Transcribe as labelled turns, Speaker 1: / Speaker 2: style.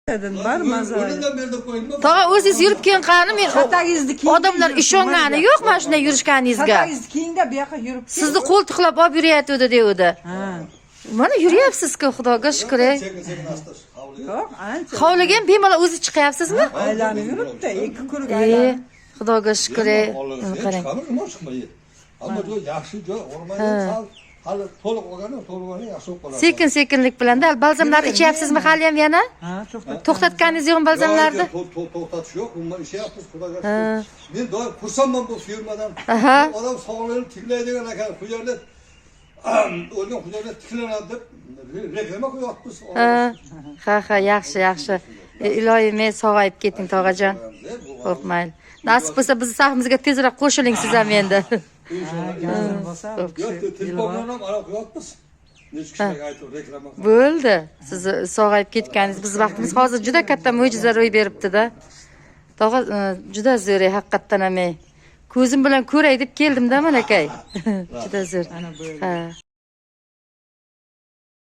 Speaker 1: Var mazali.
Speaker 2: O'rnidan berdi qo'yilma.
Speaker 3: Tog'a o'zingiz yurib keyin qani men
Speaker 1: Xatoingizni kiying.
Speaker 3: odamlar ishongani yo'q mana shunday yurishganingizga.
Speaker 1: Xatoingizni kiyingda bu yoqqa yurib.
Speaker 3: Sizni qo'ltiqlab olib yuryapti devdi.
Speaker 1: Ha.
Speaker 3: Mana yuryapsiz-ku, Xudoga shukr.
Speaker 2: Sekin asta hovliga.
Speaker 1: Yo'q, ancha.
Speaker 3: Hovliga ham bemalol o'zi chiqyapsizmi?
Speaker 1: Aylanib yuribdi, ikki kurga aylanib.
Speaker 3: Xudoga shukr. Qarang.
Speaker 2: Ammo joy yaxshi joy, o'rmonga hali to'liq olgani yaxshi bo'lib qoladi.
Speaker 3: Sekin-sekinlik bilan-da balzamlarni ichyapsizmi hali ham yana?
Speaker 1: Ha, to'xtat.
Speaker 3: To'xtatganingiz yo'qmi balzamlarni?
Speaker 2: To'xtatish yo'q, umuman ishyapmiz xudoga shukr. Men doim xursandman bu firmadan.
Speaker 3: Aha.
Speaker 2: Odam sog'lig'ini tiklaydigan ekan, bu yerda o'lgan xudoga tiklanadi deb reklama qilyapmiz.
Speaker 3: Ha, yaxshi. Iloyim, men sog'ayib keting, tog'ajon. Qo'rqmang. Nasib bo'lsa bizni safimizga tezroq qo'shiling siz ham endi.
Speaker 1: Gazim bo'lsa,
Speaker 2: Telefondan ham aloqa qilyapmiz. Necha kishiga aytib reklama qilib.
Speaker 3: Bo'ldi. Siz sog'ayib ketganingiz biz vaqtimiz hozir juda katta mo'jiza ro'y beribdi-da. Tog'a juda zo'r haqiqatdan ham. Ko'zim bilan ko'ray deb keldim-da, malakay. Juda zo'r. Ha.